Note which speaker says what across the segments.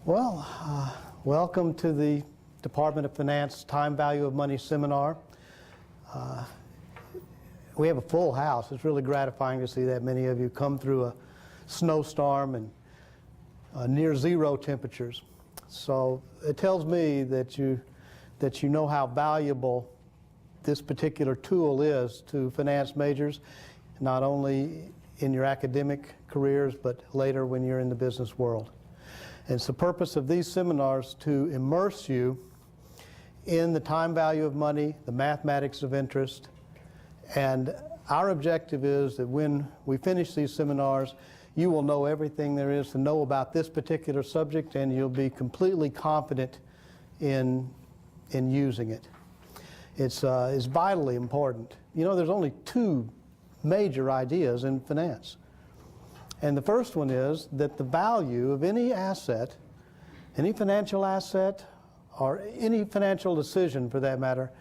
Speaker 1: Well, welcome to the Department of Finance Time Value of Money seminar. We have a full house. It's really gratifying to see that many of you come through a snowstorm and near zero temperatures. So it tells me that you know how valuable this particular tool is to finance majors, not only in your academic careers, but later when you're in the business world. And it's the purpose of these seminars to immerse you in the time value of money, the mathematics of interest, and our objective is that when we finish these seminars, you will know everything there is to know about this particular subject, and you'll be completely confident in using it. It's vitally important. You know, there's only two major ideas in finance. And the first one is that the value of any asset, any financial asset, or any financial decision for that matter,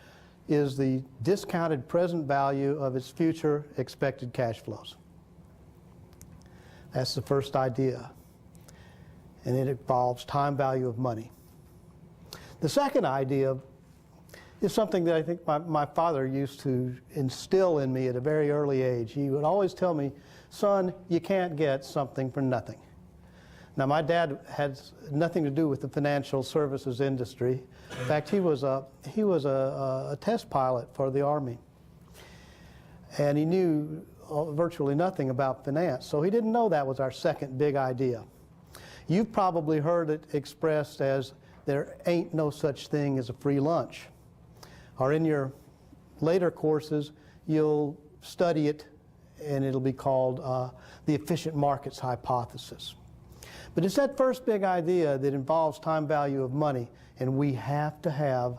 Speaker 1: is the discounted present value of its future expected cash flows. That's the first idea. And it involves time value of money. The second idea is something that I think my father used to instill in me at a very early age. He would always tell me, son, you can't get something for nothing. Now, my dad had nothing to do with the financial services industry. In fact, he was a test pilot for the Army. And he knew virtually nothing about finance, so he didn't know that was our second big idea. You've probably heard it expressed as, there ain't no such thing as a free lunch. Or in your later courses, you'll study it, and it'll be called the efficient markets hypothesis. But it's that first big idea that involves time value of money, and we have to have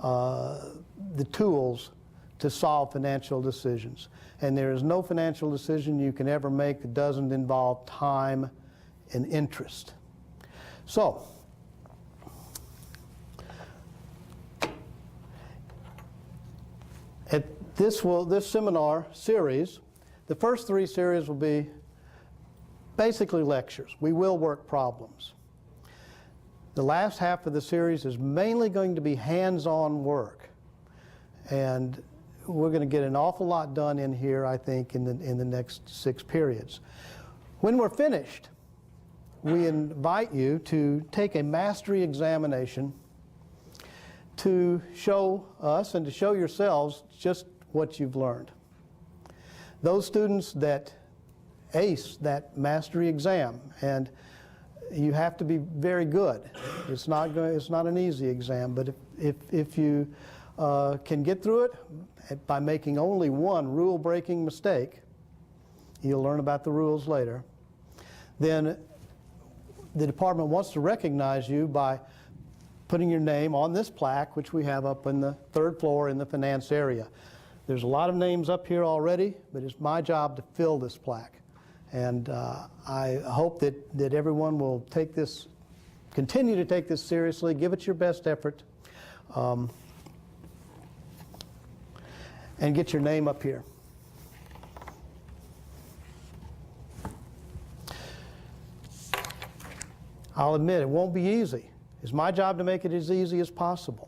Speaker 1: the tools to solve financial decisions. And there is no financial decision you can ever make that doesn't involve time and interest. So, at this seminar series, the first three series will be basically lectures. We will work problems. The last half of the series is mainly going to be hands-on work. And we're going to get an awful lot done in here, I think, in the next 6 periods. When we're finished, we invite you to take a mastery examination to show us and to show yourselves just what you've learned. Those students that ace that mastery exam, and you have to be very good. It's not an easy exam, but if you can get through it by making only one rule-breaking mistake, you'll learn about the rules later, then the department wants to recognize you by putting your name on this plaque, which we have up on the 3rd floor in the finance area. There's a lot of names up here already, but it's my job to fill this plaque. And I hope that everyone will continue to take this seriously, give it your best effort, and get your name up here. I'll admit it won't be easy. It's my job to make it as easy as possible.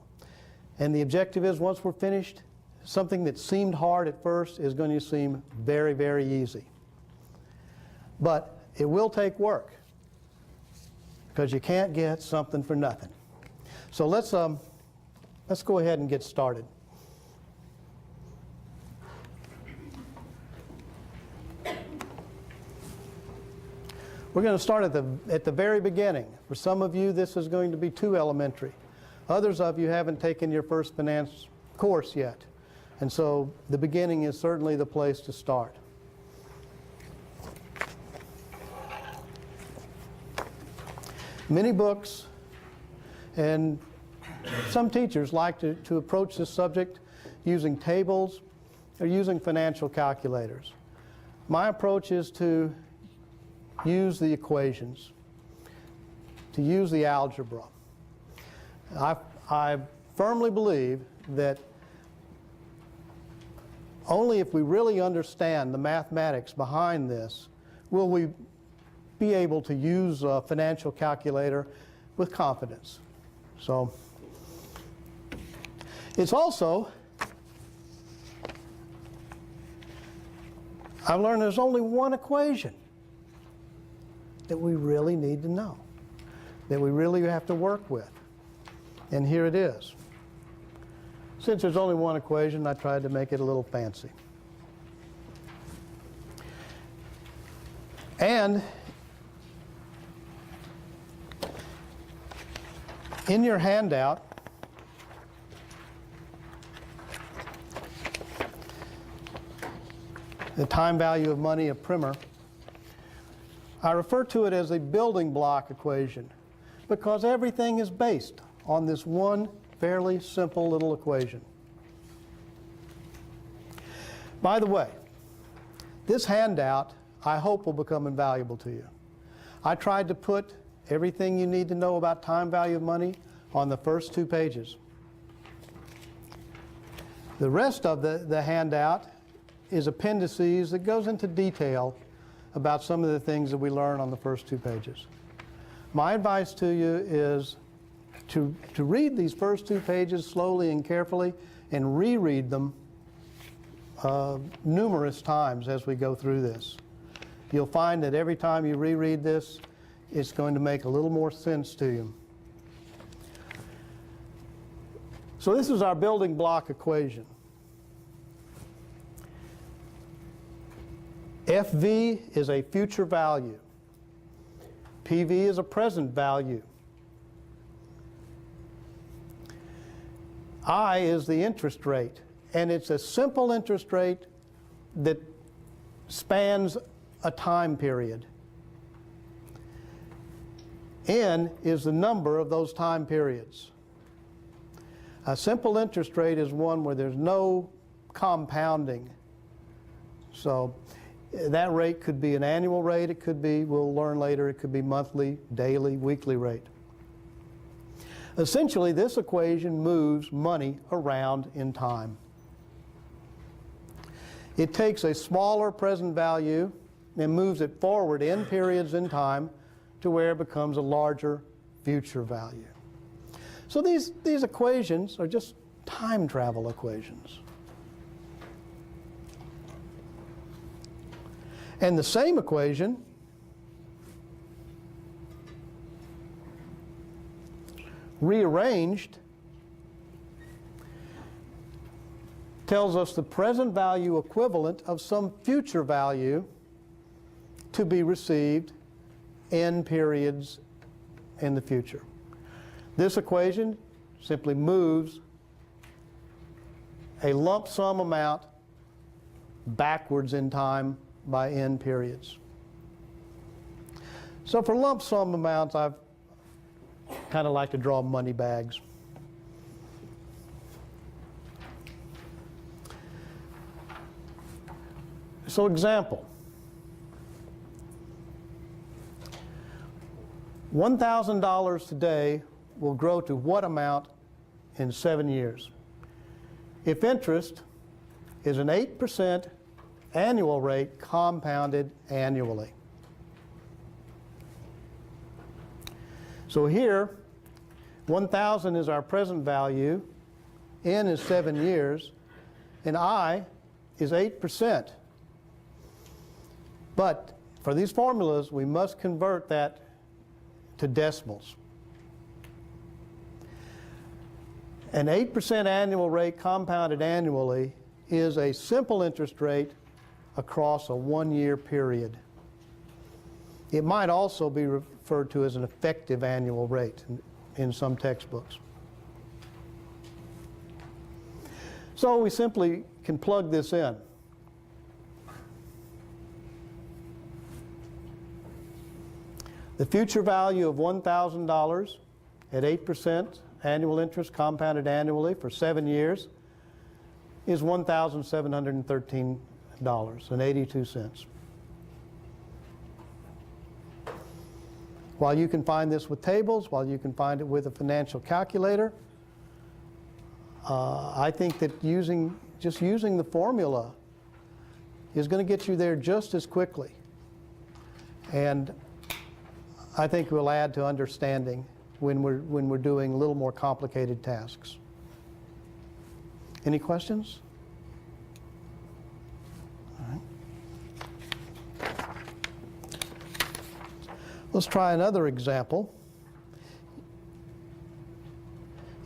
Speaker 1: And the objective is, once we're finished, something that seemed hard at first is going to seem very, very easy. But it will take work, because you can't get something for nothing. So let's go ahead and get started. We're going to start at the very beginning. For some of you, this is going to be too elementary. Others of you haven't taken your first finance course yet. And so the beginning is certainly the place to start. Many books and some teachers like to approach this subject using tables or using financial calculators. My approach is to use the equations, to use the algebra. I firmly believe that only if we really understand the mathematics behind this will we be able to use a financial calculator with confidence. So it's also, I've learned there's only one equation that we really need to know, that we really have to work with. And here it is. Since there's only one equation, I tried to make it a little fancy. And in your handout, the time value of money, a primer, I refer to it as a building block equation because everything is based on this one fairly simple little equation. By the way, this handout I hope will become invaluable to you. I tried to put everything you need to know about time value of money on the first 2 pages. The rest of the handout is appendices that goes into detail about some of the things that we learn on the first 2 pages. My advice to you is to read these first 2 pages slowly and carefully and reread them numerous times as we go through this. You'll find that every time you reread this, it's going to make a little more sense to you. So this is our building block equation. FV is a future value. PV is a present value. I is the interest rate, and it's a simple interest rate that spans a time period. N is the number of those time periods. A simple interest rate is one where there's no compounding. So that rate could be an annual rate, it could be, we'll learn later, it could be monthly, daily, weekly rate. Essentially, this equation moves money around in time. It takes a smaller present value and moves it forward in periods in time to where it becomes a larger future value. So these equations are just time travel equations. And the same equation rearranged tells us the present value equivalent of some future value to be received in periods in the future. This equation simply moves a lump sum amount backwards in time by n periods. So for lump sum amounts, I've kind of like to draw money bags. So example, $1,000 today will grow to what amount in 7 years? If interest is an 8% annual rate compounded annually. So here, 1,000 is our present value, N is 7 years, and I is 8%. But for these formulas, we must convert that to decimals. An 8% annual rate compounded annually is a simple interest rate across a 1-year period. It might also be referred to as an effective annual rate in some textbooks. So we simply can plug this in. The future value of $1,000 at 8% annual interest compounded annually for 7 years is $1,713.82. While you can find this with tables, while you can find it with a financial calculator, I think that just using the formula is going to get you there just as quickly. And I think it will add to understanding when we're doing a little more complicated tasks. Any questions? All right. Let's try another example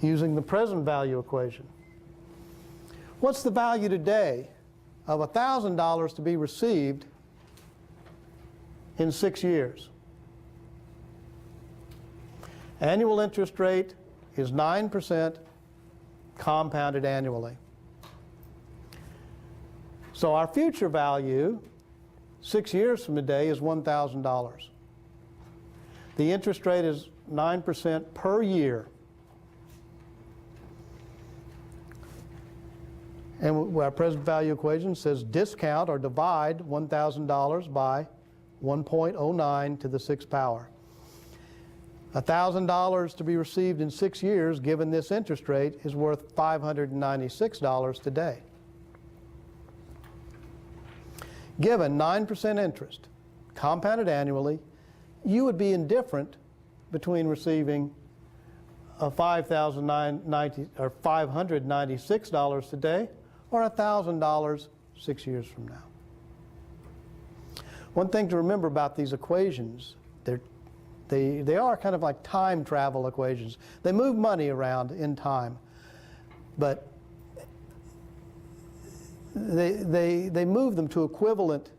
Speaker 1: using the present value equation. What's the value today of $1,000 to be received in 6 years? Annual interest rate is 9% compounded annually. So our future value 6 years from today is $1,000. The interest rate is 9% per year. And our present value equation says discount or divide $1,000 by 1.09 to the 6th power. $1,000 to be received in 6 years, given this interest rate, is worth $596 today. Given 9% interest, compounded annually, you would be indifferent between receiving a $596 today or $1,000 6 years from now. One thing to remember about these equations, they are kind of like time travel equations. They move money around in time, but they move them to equivalent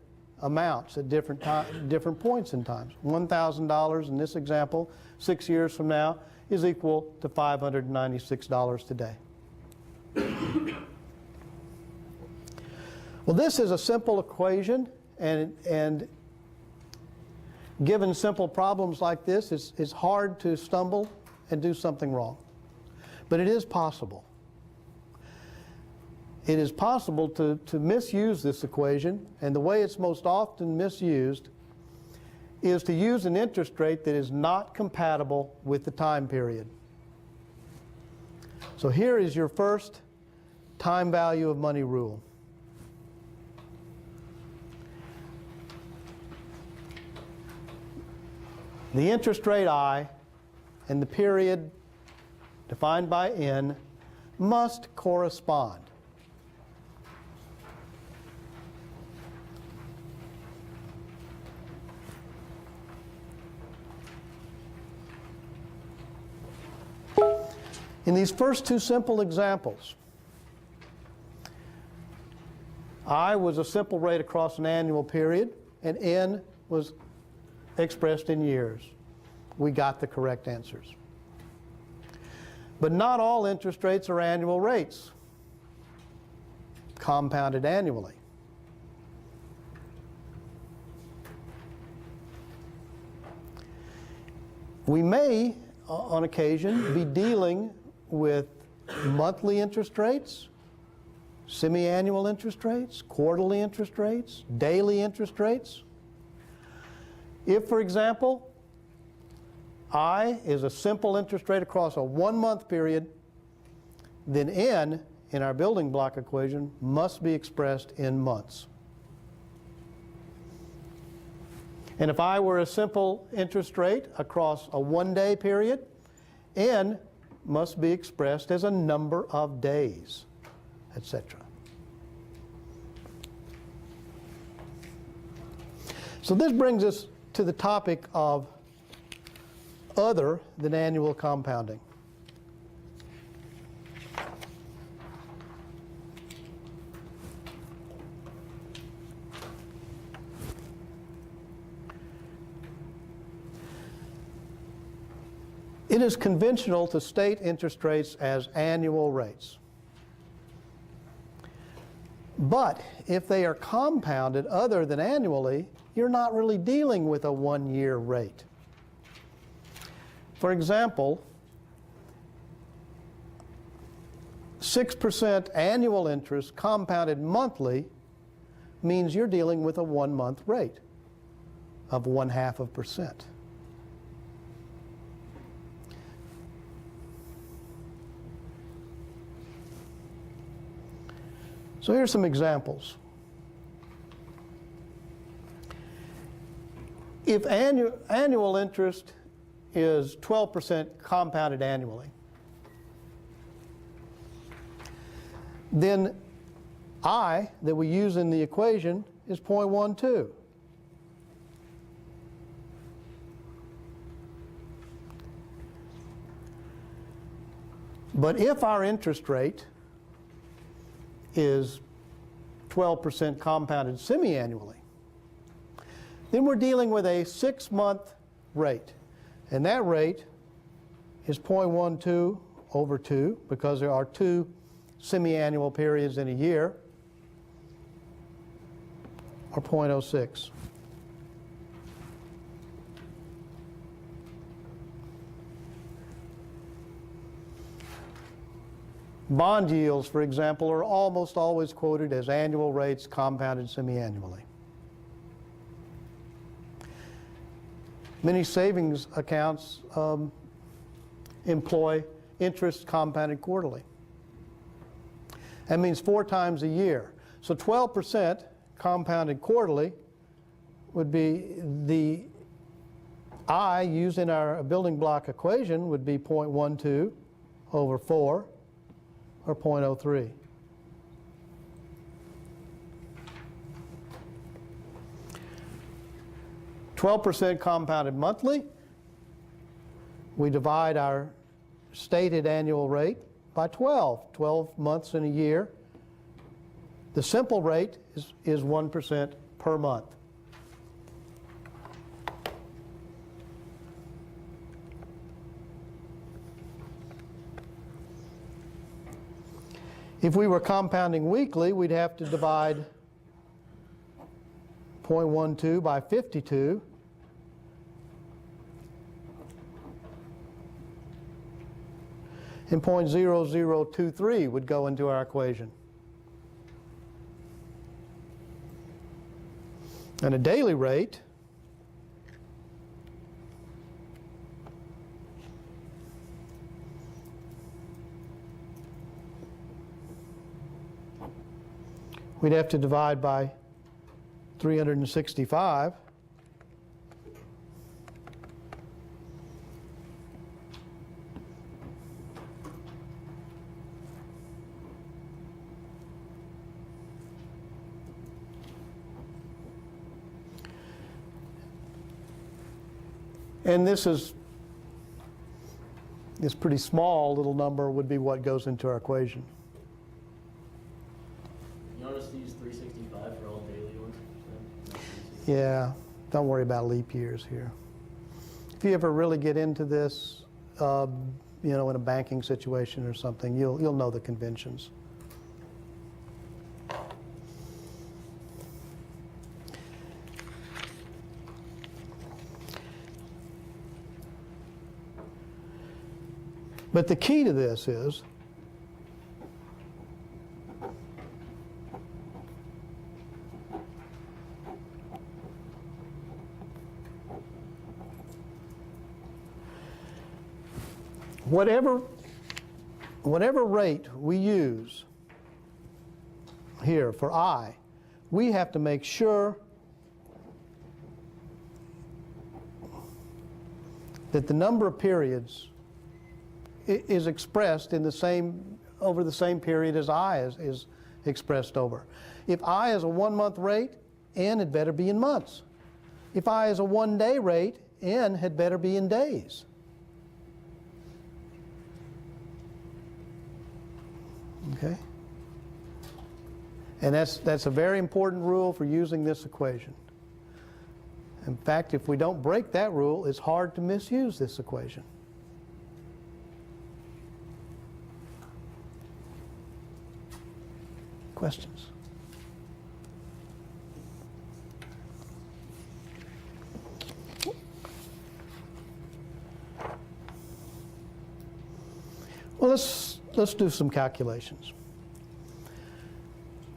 Speaker 1: amounts at different points in time. $1,000 in this example, 6 years from now, is equal to $596 today. Well, this is a simple equation, and given simple problems like this, it's hard to stumble and do something wrong. But it is possible. It is possible to misuse this equation, and the way it's most often misused is to use an interest rate that is not compatible with the time period. So here is your first time value of money rule. The interest rate I and the period defined by N must correspond. In these first two simple examples, I was a simple rate across an annual period, and N was expressed in years. We got the correct answers. But not all interest rates are annual rates, compounded annually. We may, on occasion, be dealing with monthly interest rates, semi-annual interest rates, quarterly interest rates, daily interest rates. If, for example, I is a simple interest rate across a 1-month period, then N in our building block equation must be expressed in months. And if I were a simple interest rate across a 1-day period, N must be expressed as a number of days, etc. So this brings us to the topic of other than annual compounding. It is conventional to state interest rates as annual rates. But if they are compounded other than annually, you're not really dealing with a 1-year rate. For example, 6% annual interest compounded monthly means you're dealing with a 1-month rate of 0.5%. So here's some examples. If annual interest is 12% compounded annually. Then I that we use in the equation is 0.12. But if our interest rate is 12% compounded semi-annually, then we're dealing with a 6-month rate. And that rate is 0.12 over 2, because there are 2 semi-annual periods in a year, or 0.06. Bond yields, for example, are almost always quoted as annual rates compounded semi-annually. Many savings accounts employ interest compounded quarterly. That means 4 times a year. So 12% compounded quarterly would be the I used in our building block equation would be 0.12 over 4, or 0.03. %12 compounded monthly. We divide our stated annual rate by 12 months in a year. The simple rate is 1% per month. If we were compounding weekly, we'd have to divide 0.12 by 52. And 0.0023 would go into our equation. And a daily rate we'd have to divide by 365. And this pretty small little number would be what goes into our equation.
Speaker 2: You notice these 365 are all daily ones?
Speaker 1: Yeah, don't worry about leap years here. If you ever really get into this, in a banking situation or something, you'll know the conventions. But the key to this is whatever rate we use here for I, we have to make sure that the number of periods is expressed in over the same period as I is expressed over. If I is a 1-month rate, N had better be in months. If I is a 1-day rate, N had better be in days. Okay? And that's a very important rule for using this equation. In fact, if we don't break that rule, it's hard to misuse this equation. Questions? Well, let's do some calculations.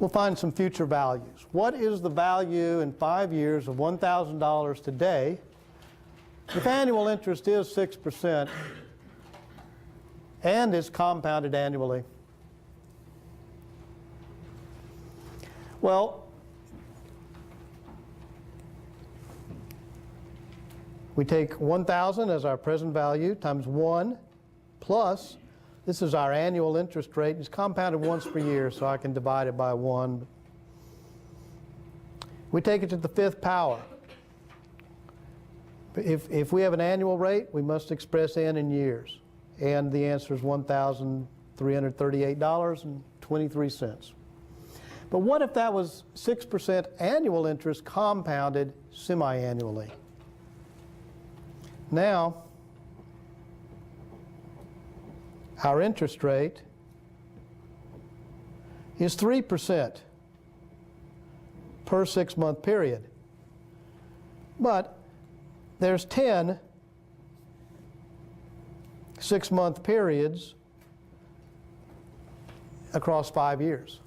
Speaker 1: We'll find some future values. What is the value in 5 years of $1,000 today if annual interest is 6% and is compounded annually? Well, We take 1,000 as our present value times 1 plus, this is our annual interest rate. It's compounded once per year, so I can divide it by 1. We take it to the 5th power. If we have an annual rate, we must express n in years. And the answer is $1,338.23. But what if that was 6% annual interest compounded semi-annually? Now, our interest rate is 3% per 6-month period. But there's 10 6-month periods across 5 years.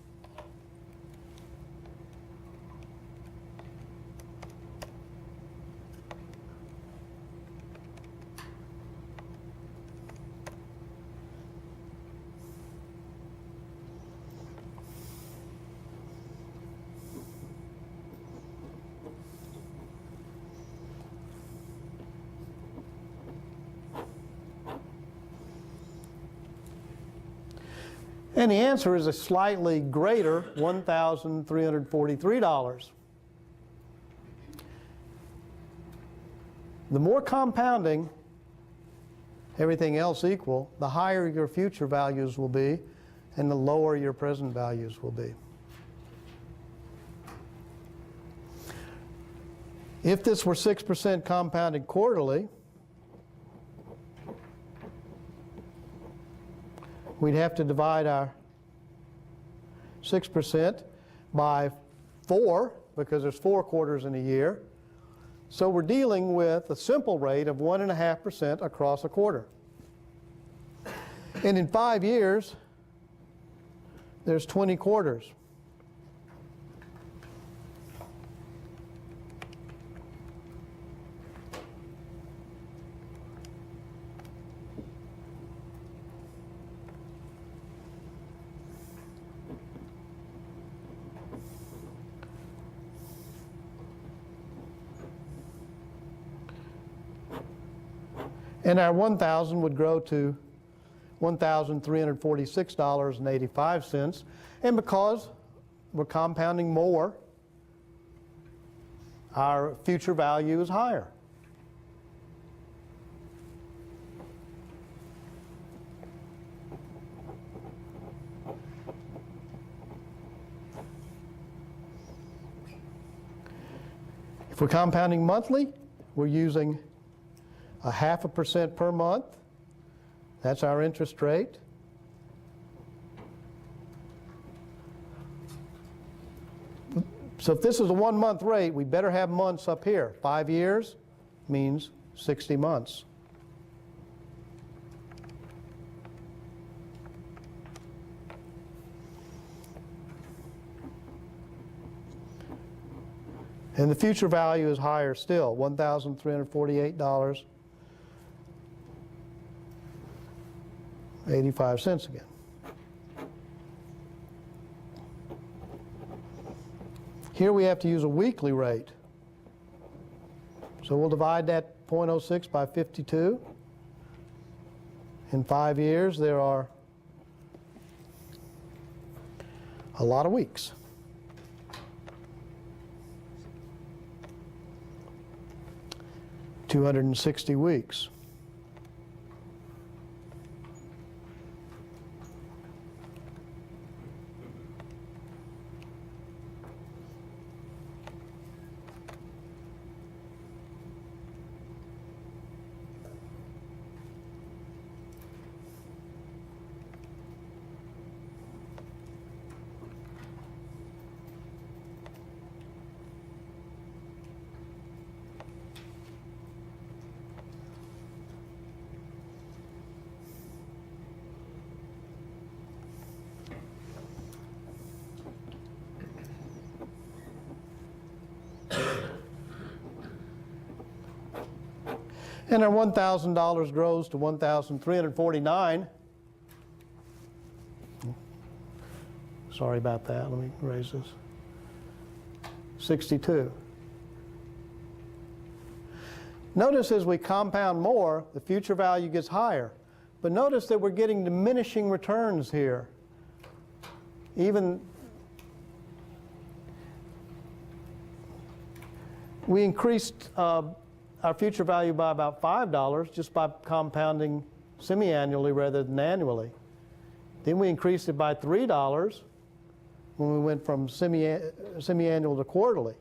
Speaker 1: And the answer is a slightly greater $1,343. The more compounding, everything else equal, the higher your future values will be and the lower your present values will be. If this were 6% compounded quarterly, we'd have to divide our 6% by 4, because there's 4 quarters in a year. So we're dealing with a simple rate of 1.5% across a quarter. And in 5 years, there's 20 quarters. And our 1,000 would grow to $1,346.85. And because we're compounding more, our future value is higher. If we're compounding monthly, we're using 0.5% per month. That's our interest rate. So if this is a 1-month rate, we better have months up here. 5 years means 60 months. And the future value is higher still, $1,348.85 again. Here we have to use a weekly rate. So we'll divide that 0.06 by 52. In 5 years, there are a lot of weeks. $260 weeks. And our $1,000 grows to $1,349. Sorry about that. Let me erase this. 62. Notice as we compound more, the future value gets higher. But notice that we're getting diminishing returns here. We increased our future value by about $5 just by compounding semi-annually rather than annually. Then we increased it by $3 when we went from semi-annual to quarterly.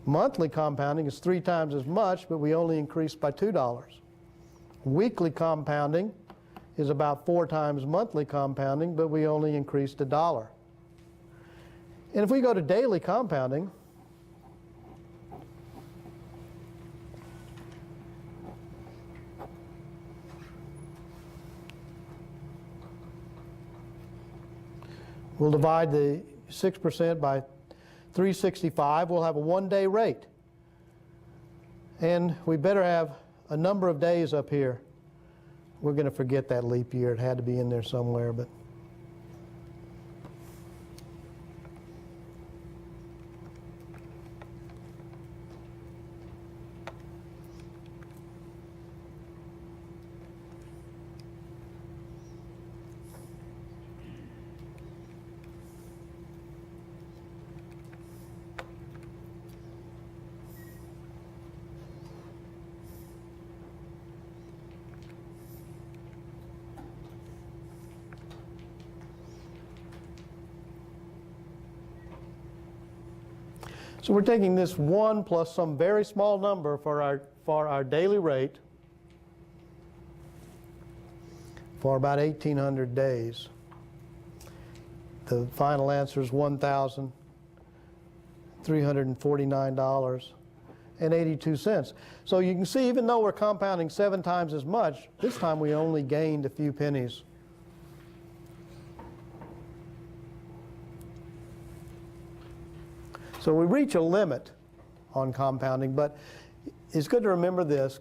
Speaker 1: Monthly compounding is 3 times as much, but we only increased by $2. Weekly compounding is about 4 times monthly compounding, but we only increased $1. And if we go to daily compounding, we'll divide the 6% by 365. We'll have a 1-day rate. And we better have a number of days up here. We're going to forget that leap year. It had to be in there somewhere, but so we're taking this 1 plus some very small number for our daily rate for about 1,800 days. The final answer is $1,349.82. So you can see, even though we're compounding 7 times as much, this time we only gained a few pennies. So we reach a limit on compounding, but it's good to remember this.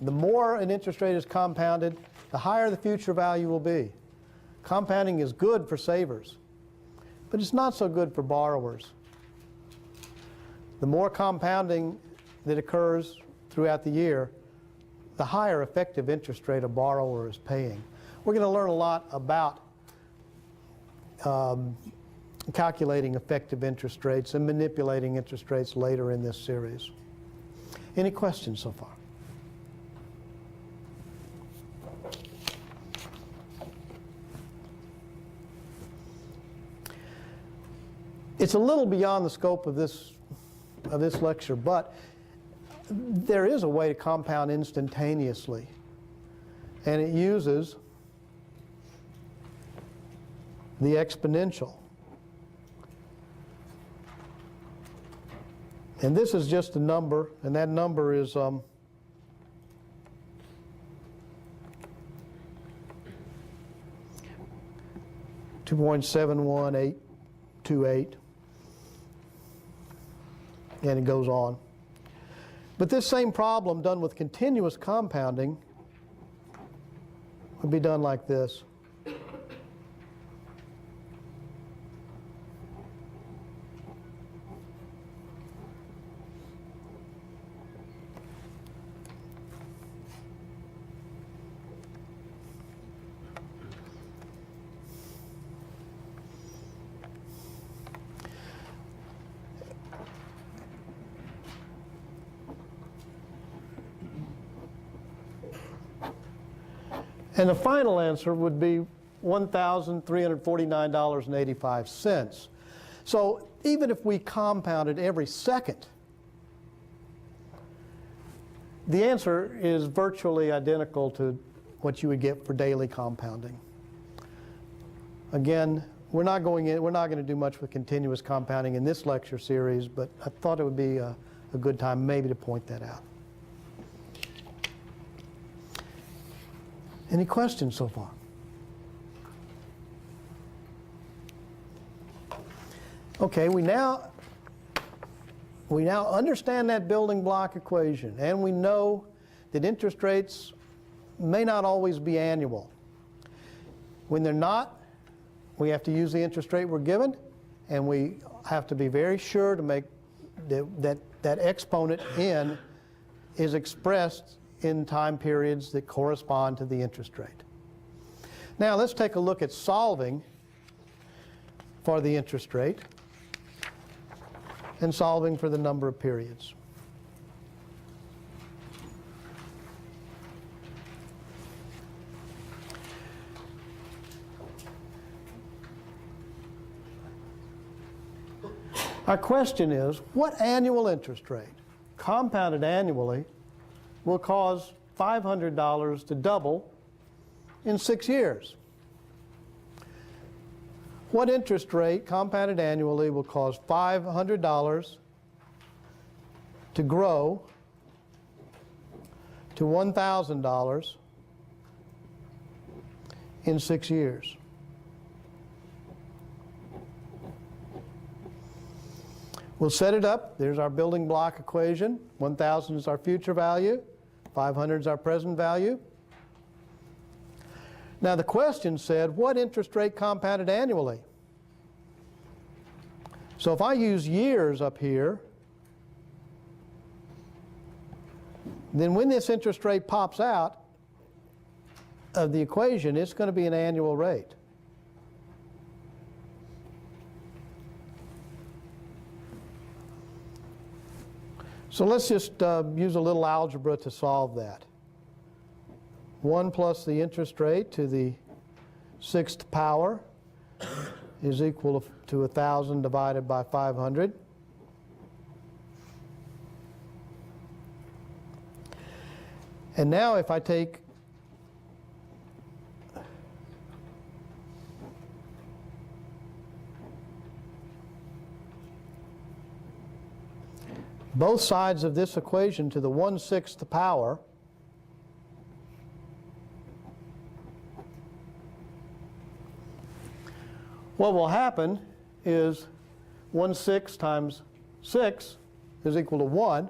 Speaker 1: The more an interest rate is compounded, the higher the future value will be. Compounding is good for savers, but it's not so good for borrowers. The more compounding that occurs throughout the year, the higher effective interest rate a borrower is paying. We're going to learn a lot about calculating effective interest rates and manipulating interest rates later in this series. Any questions so far? It's a little beyond the scope of this lecture, but there is a way to compound instantaneously, and it uses the exponential. And this is just a number, and that number is 2.71828, and it goes on. But this same problem done with continuous compounding would be done like this. And the final answer would be $1,349.85. So even if we compounded every second, the answer is virtually identical to what you would get for daily compounding. Again, we're not going to do much with continuous compounding in this lecture series, but I thought it would be a good time maybe to point that out. Any questions so far? Okay, we now understand that building block equation, and we know that interest rates may not always be annual. When they're not, we have to use the interest rate we're given, and we have to be very sure to make that exponent n is expressed in time periods that correspond to the interest rate. Now let's take a look at solving for the interest rate and solving for the number of periods. Our question is, what annual interest rate, compounded annually, will cause $500 to double in 6 years? What interest rate, compounded annually, will cause $500 to grow to $1,000 in 6 years? We'll set it up. There's our building block equation. 1,000 is our future value. 500 is our present value. Now the question said, what interest rate compounded annually? So if I use years up here, then when this interest rate pops out of the equation, it's going to be an annual rate. So let's just use a little algebra to solve that. 1 plus the interest rate to the 6th power is equal to 1,000 divided by 500. And now if I take both sides of this equation to the 1/6 power, what will happen is 1/6 times 6 is equal to 1.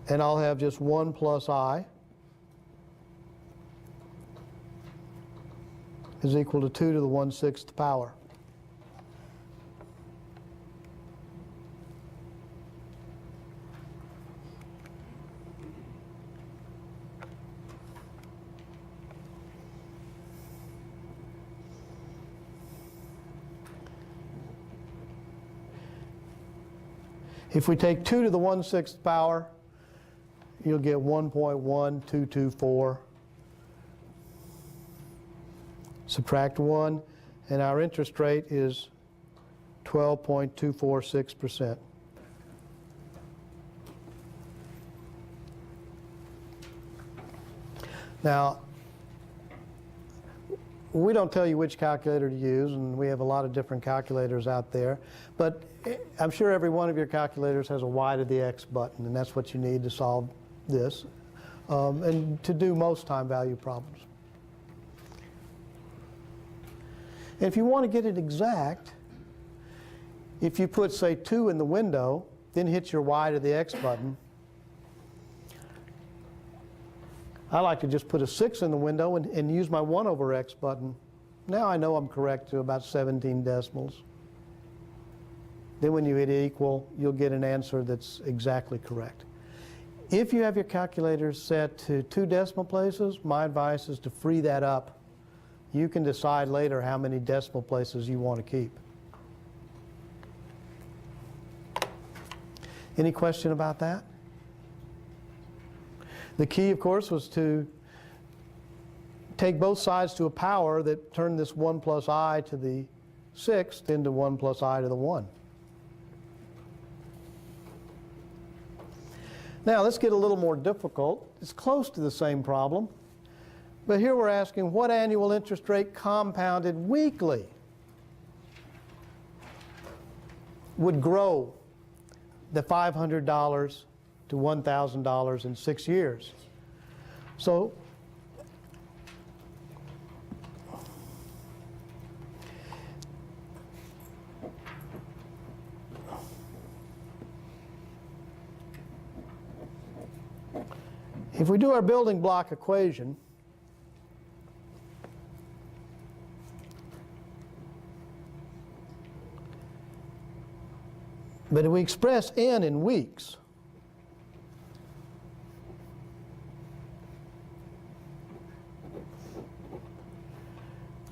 Speaker 1: And I'll have just 1 plus I is equal to 2 to the 1/6 power. If we take 2 to the 1/6 power, you'll get 1.1224. Subtract 1, and our interest rate is 12.246%. Now, we don't tell you which calculator to use, and we have a lot of different calculators out there, but I'm sure every one of your calculators has a y to the x button, and that's what you need to solve this and to do most time value problems. And if you want to get it exact, if you put, say, 2 in the window, then hit your y to the x button, I like to just put a 6 in the window and use my 1 over x button. Now I know I'm correct to about 17 decimals. Then when you hit equal, you'll get an answer that's exactly correct. If you have your calculator set to 2 decimal places, my advice is to free that up. You can decide later how many decimal places you want to keep. Any question about that? The key, of course, was to take both sides to a power that turned this 1 plus I to the 6th into 1 plus I to the 1. Now let's get a little more difficult. It's close to the same problem, but here we're asking what annual interest rate compounded weekly would grow the $500 to $1,000 in 6 years. So if we do our building block equation, but if we express n in weeks,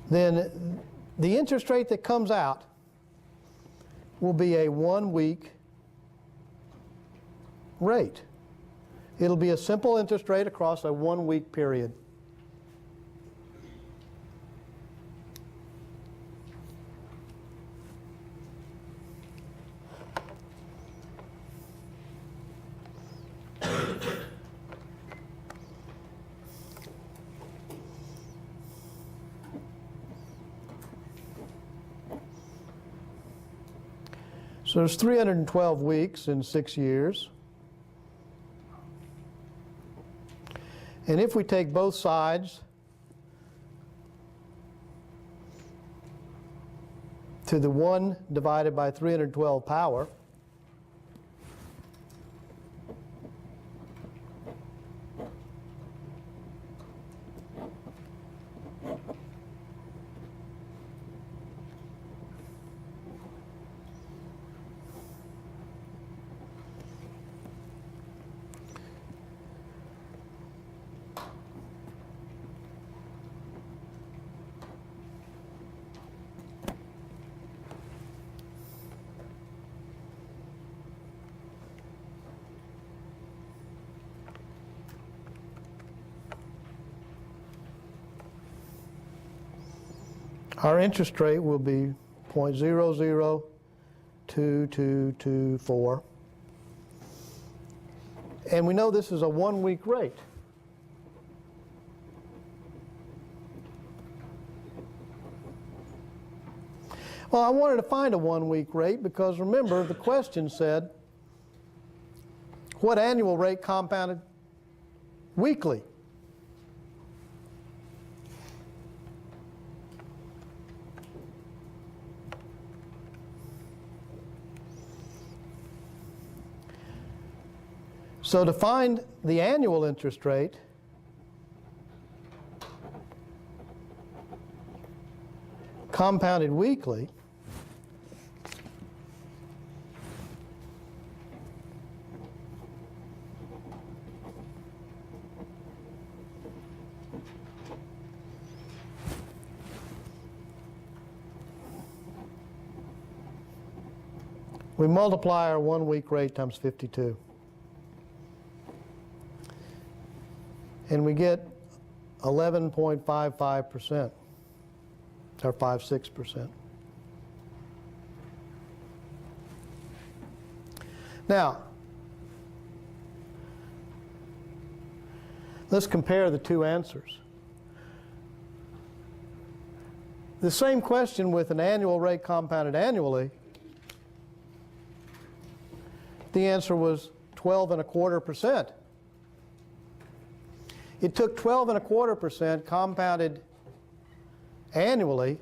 Speaker 1: then the interest rate that comes out will be a 1-week rate. It'll be a simple interest rate across a 1-week period. So there's 312 weeks in 6 years. And if we take both sides to the 1 divided by 312 power, our interest rate will be 0.002224. And we know this is a 1-week rate. Well, I wanted to find a 1-week rate because remember the question said, what annual rate compounded weekly? So to find the annual interest rate, compounded weekly, we multiply our 1-week rate times 52. And we get 11.55%, or 56%. Now, let's compare the two answers. The same question with an annual rate compounded annually, the answer was 12.25%. It took 12.25% compounded annually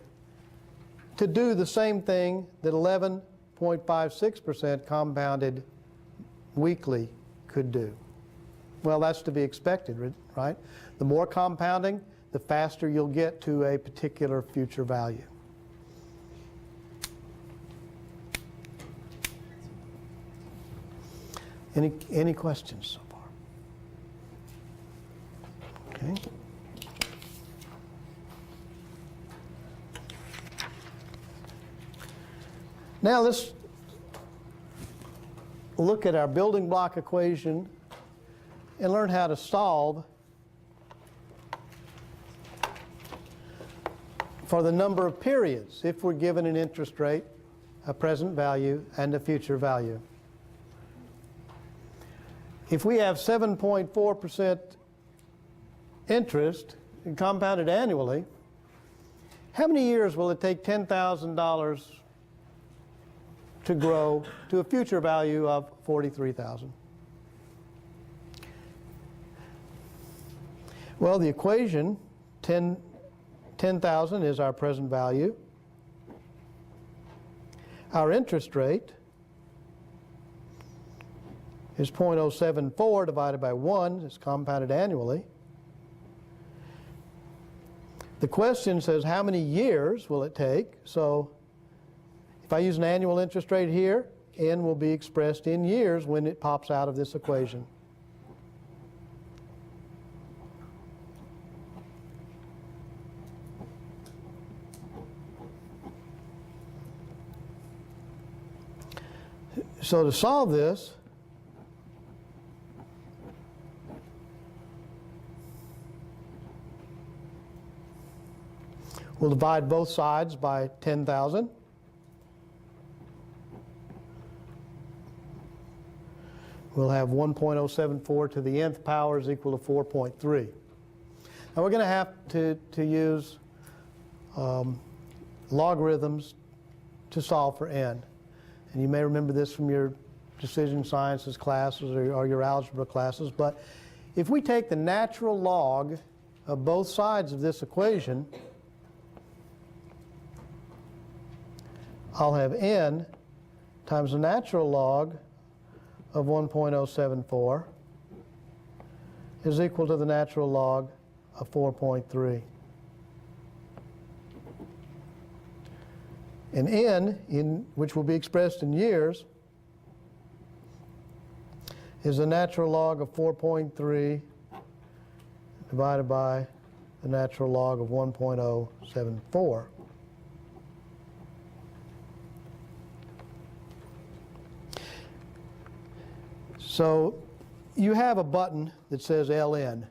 Speaker 1: to do the same thing that 11.56% compounded weekly could do. Well, that's to be expected, right? The more compounding, the faster you'll get to a particular future value. Any questions so far? Okay. Now let's look at our building block equation and learn how to solve for the number of periods if we're given an interest rate, a present value, and a future value. If we have 7.4% interest compounded annually, how many years will it take $10,000 to grow to a future value of $43,000? Well, the equation, 10,000 is our present value. Our interest rate is 0.074 divided by 1. It's compounded annually. The question says how many years will it take? So if I use an annual interest rate here, n will be expressed in years when it pops out of this equation. So to solve this, we'll divide both sides by 10,000. We'll have 1.074 to the nth power is equal to 4.3. Now we're going to have to use logarithms to solve for n. And you may remember this from your decision sciences classes or your algebra classes, but if we take the natural log of both sides of this equation, I'll have n times the natural log of 1.074 is equal to the natural log of 4.3. And n, which will be expressed in years, is the natural log of 4.3 divided by the natural log of 1.074. So you have a button that says ln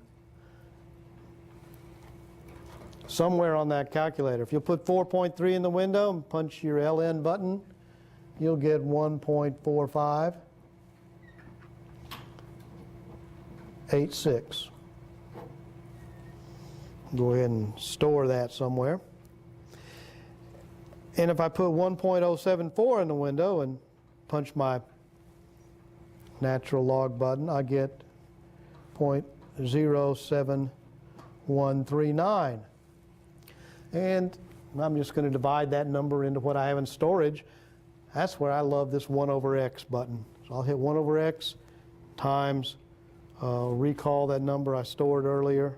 Speaker 1: somewhere on that calculator. If you put 4.3 in the window and punch your ln button, you'll get 1.4586. Go ahead and store that somewhere. And if I put 1.074 in the window and punch my natural log button, I get 0.07139. And I'm just going to divide that number into what I have in storage. That's where I love this 1 over x button. So I'll hit 1 over x times, recall that number I stored earlier.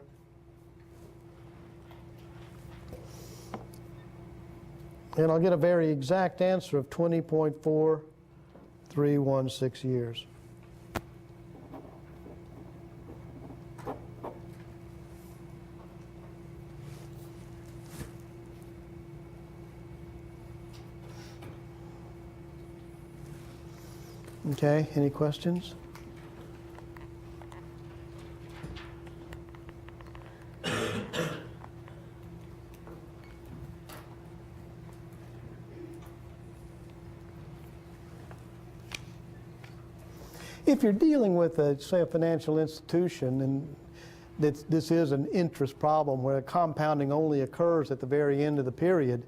Speaker 1: And I'll get a very exact answer of 20.4316 years. Okay, any questions? If you're dealing with, say, a financial institution, and this is an interest problem where compounding only occurs at the very end of the period,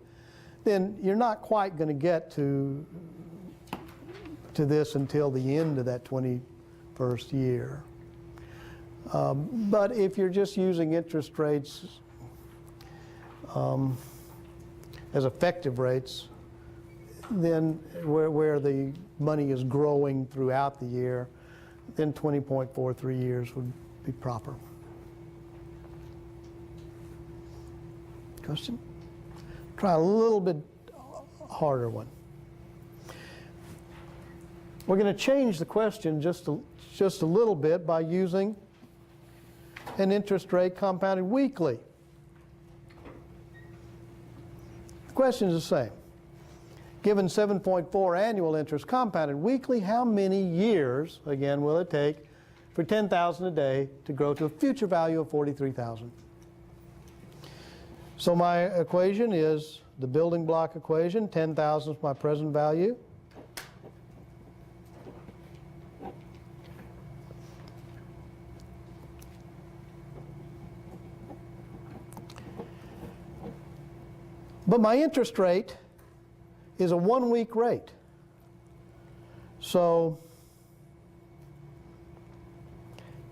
Speaker 1: then you're not quite going to get to this until the end of that 21st year. But if you're just using interest rates as effective rates, then where the money is growing throughout the year, then 20.43 years would be proper. Question? Try a little bit harder one. We're going to change the question just a little bit by using an interest rate compounded weekly. The question is the same. Given 7.4 annual interest compounded weekly, how many years, again, will it take for 10,000 a day to grow to a future value of 43,000? So my equation is the building block equation. 10,000 is my present value. But my interest rate is a 1-week rate. So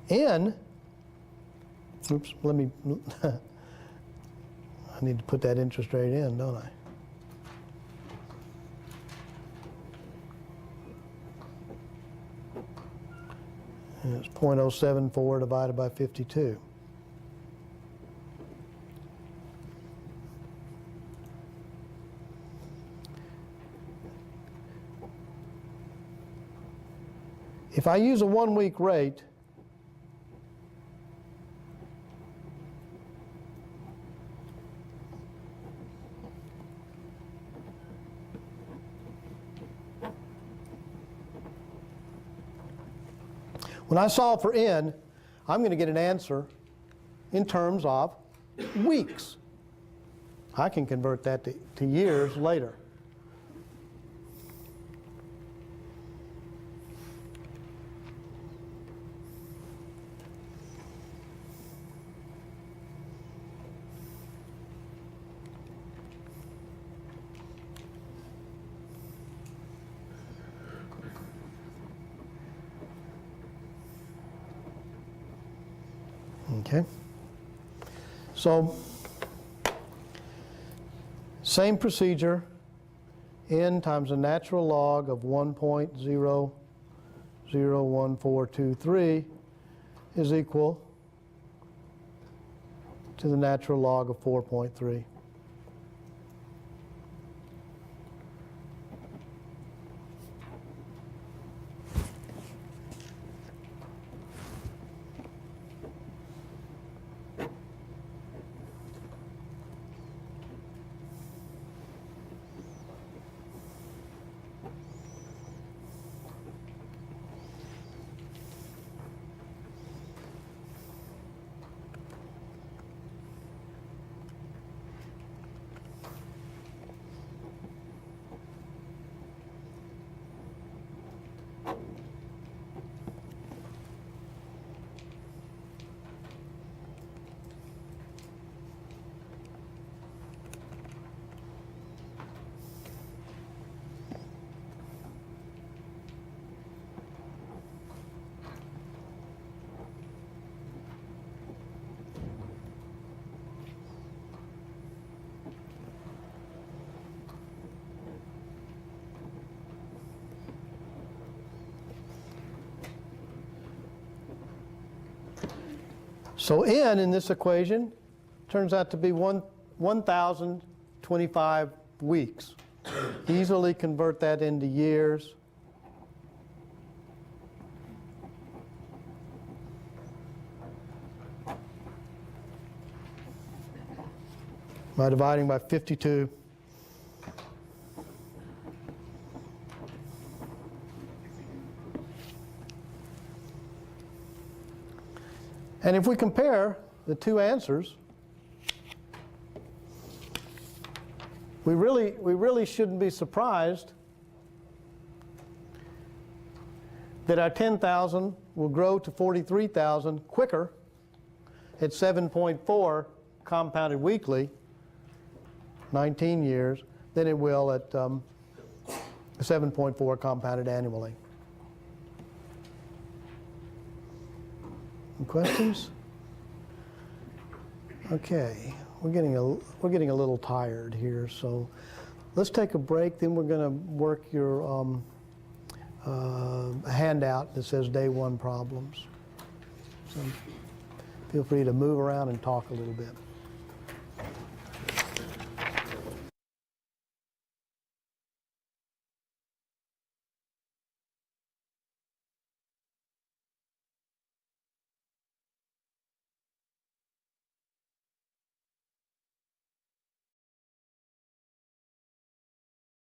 Speaker 1: n, oops, let me, I need to put that interest rate in, don't I? And it's 0.074 divided by 52. If I use a 1-week rate, When I solve for n, I'm going to get an answer in terms of weeks. I can convert that to years later. Okay, so same procedure, n times the natural log of 1.001423 is equal to the natural log of 4.3. So n in this equation turns out to be 1,025 weeks. Easily convert that into years. By dividing by 52. And if we compare the two answers, we really shouldn't be surprised that our 10,000 will grow to 43,000 quicker at 7.4 compounded weekly, 19 years, than it will at 7.4 compounded annually. Any questions? Okay, we're getting a little tired here, so let's take a break. Then we're going to work your handout that says Day 1 problems. So feel free to move around and talk a little bit.